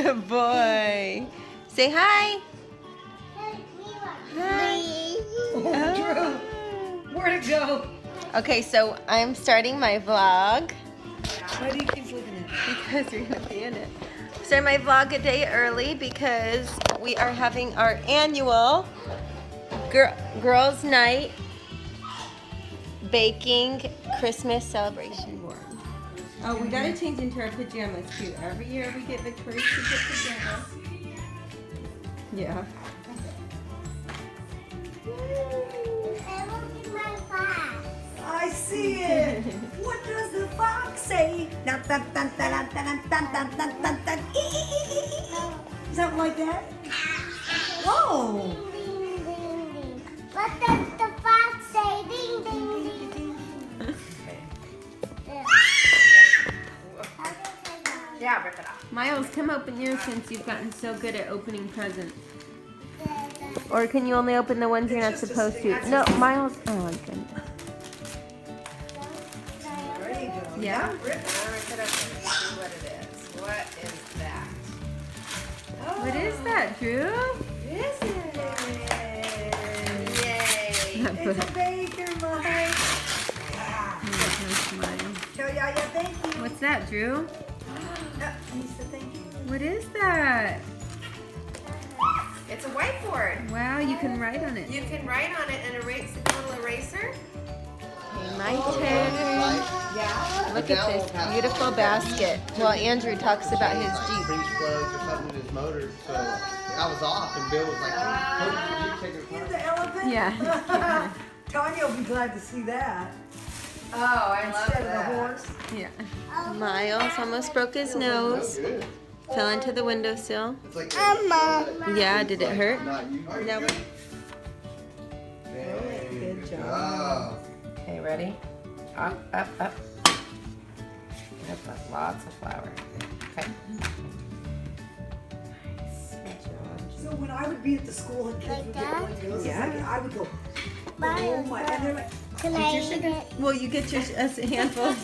Good boy. Say hi. Hi. Oh, Drew, where'd it go? Okay, so I'm starting my vlog Why do you keep looking at it? because you're gonna be in it. Starting my vlog a day early because we are having our annual girls' night baking Christmas celebration. Oh, we gotta change into our pajamas too. Every year we get Victoria's Secret pajamas. Yeah. I see it. What does the fox say? Dun, dun, dun, dun, dun, dun, dun, dun, dun, dun. Something like that? Whoa. What does the fox say? Ding, ding, ding. Yeah, rip it off. Miles, come open yours since you've gotten so good at opening presents. Or can you only open the ones you're not supposed to? No, Miles. Oh my goodness. There you go. Yeah? Rip it. Now rip it open and see what it is. What is that? What is that, Drew? Is it? Yay! It's a baker, Mike. Tell Yaya thank you. What's that, Drew? He said thank you. What is that? It's a whiteboard. Wow, you can write on it. You can write on it and erase a little eraser. My turn. Yeah. Look at this beautiful basket. Well, Andrew talks about his Jeep. Freeze plugs or something in his motor, so I was off, and Bill was like, "Hey, Jeep, take it apart." The elephant? Yeah. Tanya will be glad to see that. Oh, I love Instead of the that. horse. Yeah. Miles almost broke his nose. Good. Fell into the windowsill. It's like, Yeah, did it hurt? Not you. No. Hey, Good good job. job. Okay, ready? Up, up, up. Yep, that's lots of flour. Okay. Nice. Good job. So when I would be at the school and kids would get one of those, Yeah. it's like I would go, oh my, and they're like, Can I eat it? Well, you get your a handful.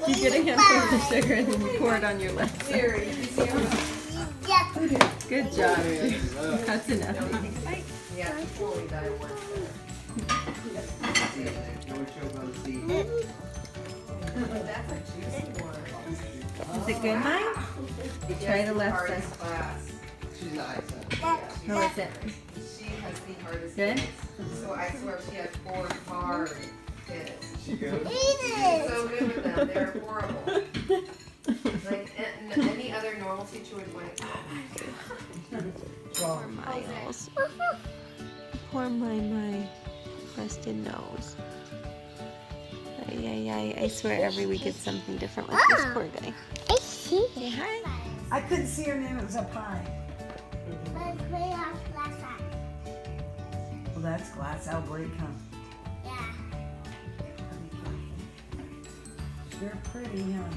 You get a handful of sugar and then you pour it on your lips. Here, you see him? Yeah. Good job. That's enough. Yeah, before we die once. That's a juicy one. Is it good, Mike? Try the left side. Hardest class. She's nice. How is it? She has the hardest Good? kids. So I swear she has 4 hard kids. She goes. Eat She's it. so good with them. They're horrible. Like any other normal teacher would like, Poor Miles. Poor my busted nose. I swear every week it's something different with this poor guy. I see. Say hi. I couldn't see her name, it was up high. Let's play off last time. Well, that's glass, that'll break, huh? Yeah. They're pretty, huh?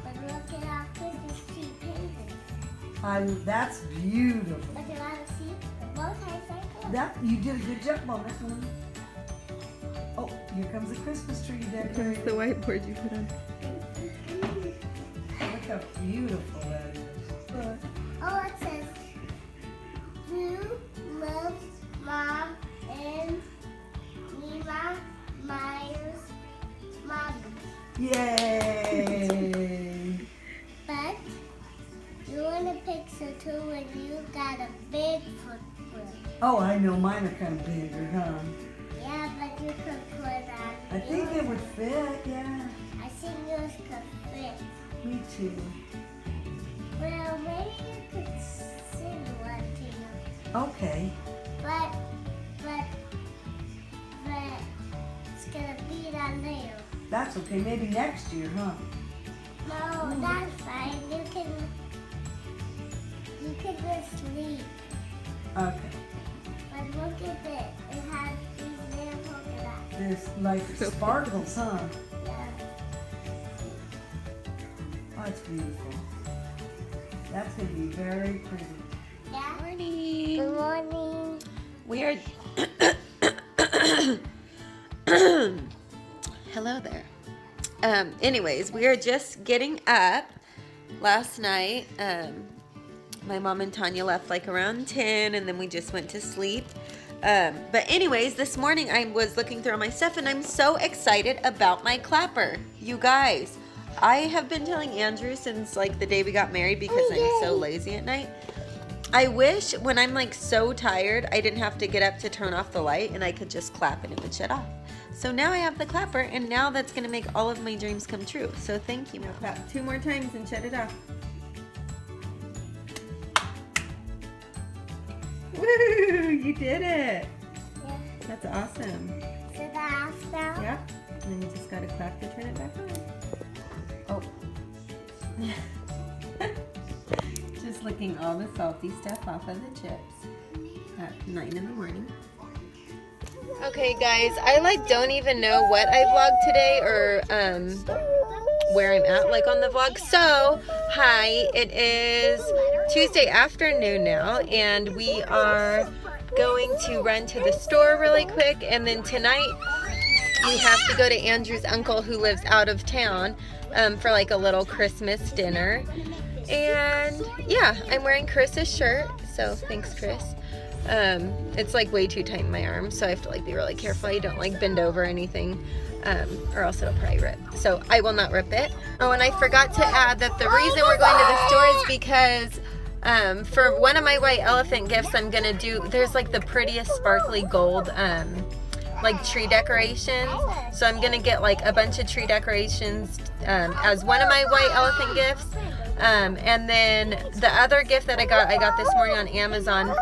But look at our Christmas tree painted. That's beautiful. But you want to see the bow tie cycle? That, you did a good job on that one. Oh, here comes the Christmas tree decorated. the whiteboard you put on. Look how beautiful that is. Look. Oh, it says, Drew loves Mom and Mima Myers Mom. Yay! But you want a picture too when you got a big footprint. Oh, I know, mine are kind of bigger, huh? Yeah, but you could put on. I think it would fit, yeah. I think yours could fit. Me too. Well, maybe you could send one to you. Okay. But it's gonna be down there. That's okay. Maybe next year, huh? No, that's fine. You can just leave. Okay. But look at it. It has these little polka dots. There's like sparkles, huh? Yeah. Oh, it's beautiful. That's going to be very pretty. Yeah. Morning. Good morning. We are. Hello there. Anyways, we are just getting up last night. My mom and Tanya left like around 10, and then we just went to sleep. But anyways, this morning I was looking through all my stuff, and I'm so excited about my clapper. You guys, I have been telling Andrew since like the day we got married because I'm so lazy at night. I wish when I'm like so tired, I didn't have to get up to turn off the light and I could just clap and it would shut off. So now I have the clapper, and now that's going to make all of my dreams come true. So thank you. Now clap 2 more times and shut it off. Woo! You did it. Yeah. That's awesome. So the off now? Yeah. And then you just got to clap to turn it back on. Oh. Just licking all the salty stuff off of the chips at 9 in the morning. Okay guys, I like don't even know what I vlogged today or where I'm at like on the vlog. So, hi, it is Tuesday afternoon now, and we are going to run to the store really quick, and then tonight we have to go to Andrew's uncle who lives out of town for like a little Christmas dinner. And yeah, I'm wearing Chris's shirt, so thanks Chris. It's like way too tight in my arm, so I have to like be really careful I don't like bend over anything, or else it'll probably rip. So I will not rip it. Oh, and I forgot to add that the reason we're going to the store is because for one of my white elephant gifts I'm gonna do, there's like the prettiest sparkly gold like tree decorations. So I'm gonna get like a bunch of tree decorations as one of my white elephant gifts. And then the other gift that I got this morning on Amazon,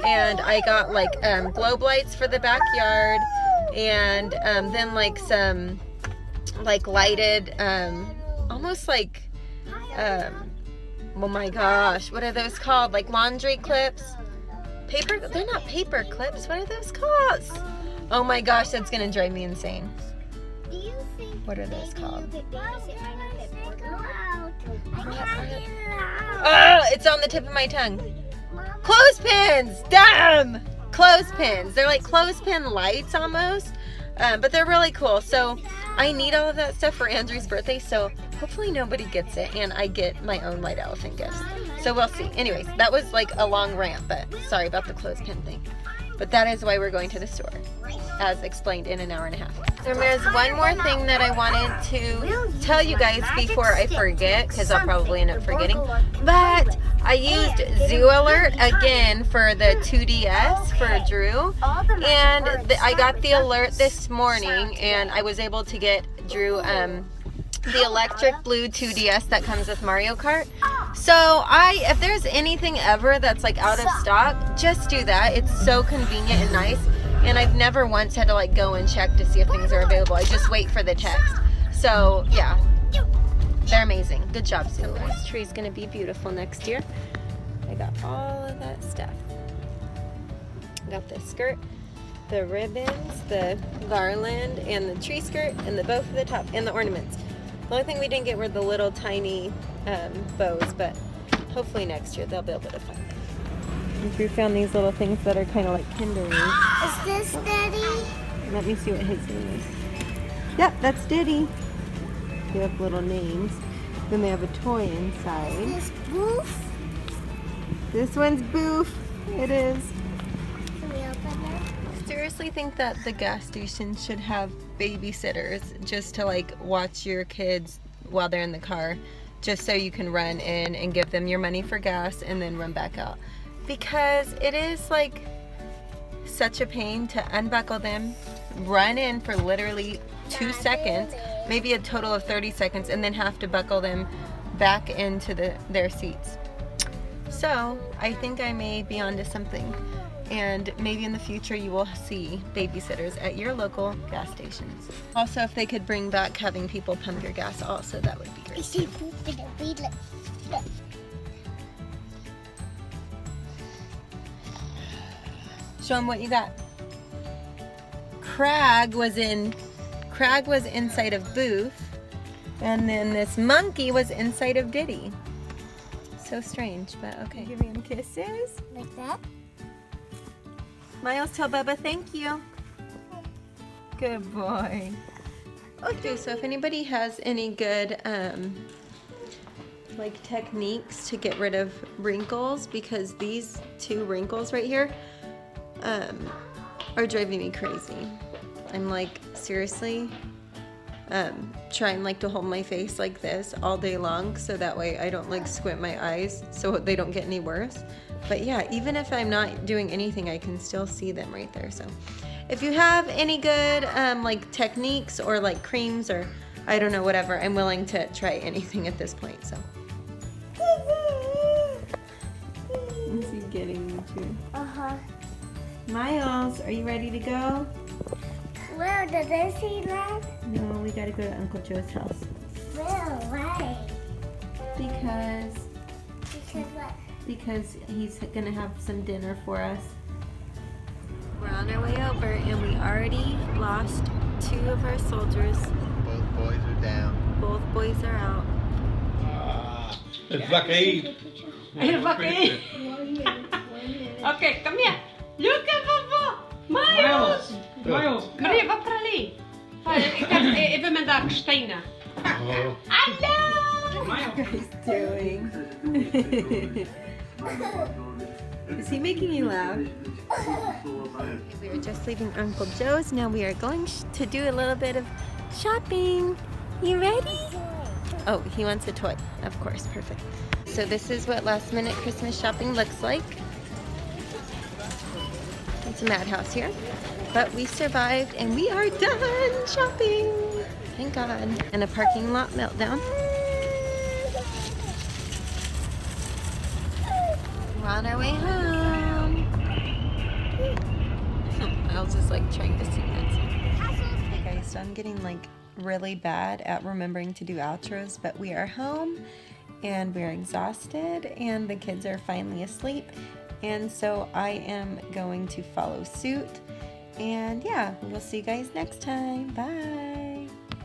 and I got like globe lights for the backyard, and then like some like lighted almost like oh my gosh, what are those called, like laundry clips, paper, they're not paper clips, what are those called? Oh my gosh, that's gonna drive me insane. What are those called? Oh, it's on the tip of my tongue. Clothespins! Damn! Clothespins. They're like clothespin lights almost, but they're really cool. So I need all of that stuff for Andrew's birthday, so hopefully nobody gets it and I get my own white elephant gifts. So we'll see. Anyways, that was like a long rant, but sorry about the clothespin thing. But that is why we're going to the store, as explained in an hour and a half. So there's one more thing that I wanted to tell you guys before I forget, because I'll probably end up forgetting. But I used Zoo Alert again for the 2DS for Drew, and I got the alert this morning, and I was able to get Drew the electric blue 2DS that comes with Mario Kart. So if there's anything ever that's like out of stock, just do that. It's so convenient and nice, and I've never once had to like go and check to see if things are available. I just wait for the text. So yeah, they're amazing. Good job, Sue. This tree's gonna be beautiful next year. I got all of that stuff. Got the skirt, the ribbons, the garland, and the tree skirt, and the bow for the top, and the ornaments. The only thing we didn't get were the little tiny bows, but hopefully next year they'll be able to find them. And Drew found these little things that are kind of like Kinder Eggs. Is this Daddy? Let me see what his name is. Yep, that's Diddy. They have little names. Then they have a toy inside. Is this Boof? This one's Boof. It is. Can we open it? Seriously think that the gas station should have babysitters just to like watch your kids while they're in the car, just so you can run in and give them your money for gas and then run back out, because it is like such a pain to unbuckle them, run in for literally 2 seconds, maybe a total of 30 seconds, and then have to buckle them back into their seats. So I think I may be onto something, and maybe in the future you will see babysitters at your local gas stations. Also, if they could bring back having people pump your gas also, that would be I great. see poop in a beetle. Show them what you got. Crag was inside of Booth, and then this monkey was inside of Diddy. So strange, but okay. Giving him kisses. Like that? Miles, tell Bubba thank you. Good boy. Okay, so if anybody has any good like techniques to get rid of wrinkles, because these 2 wrinkles right here are driving me crazy. I'm like, seriously, trying like to hold my face like this all day long so that way I don't like squint my eyes so they don't get any worse. But yeah, even if I'm not doing anything, I can still see them right there. So if you have any good like techniques or like creams or I don't know, whatever, I'm willing to try anything at this point. So is he getting you too? Miles, are you ready to go? Well, did they see that? No, we gotta go to Uncle Joe's house. Well, why? Because What? because he's gonna have some dinner for us. We're on our way over and we already lost 2 of our soldiers. Both boys are down. Both boys are out. It's Bucky. Hey, Bucky. Okay, come here. Look at Papa. Miles. Miles. Maria, vad pralig. Even med där Steina. Oh. Hello. What are you guys doing? Is he making you laugh? We were just leaving Uncle Joe's. Now we are going to do a little bit of shopping. You ready? Oh, he wants a toy. Of course, perfect. So this is what last minute Christmas shopping looks like. It's a madhouse here. But we survived and we are done shopping. Thank God. And a parking lot meltdown. We're on our way home. I was just like trying to sing that song. Hey guys, so I'm getting like really bad at remembering to do outros, but we are home and we're exhausted and the kids are finally asleep. And so I am going to follow suit. And yeah, we'll see you guys next time. Bye.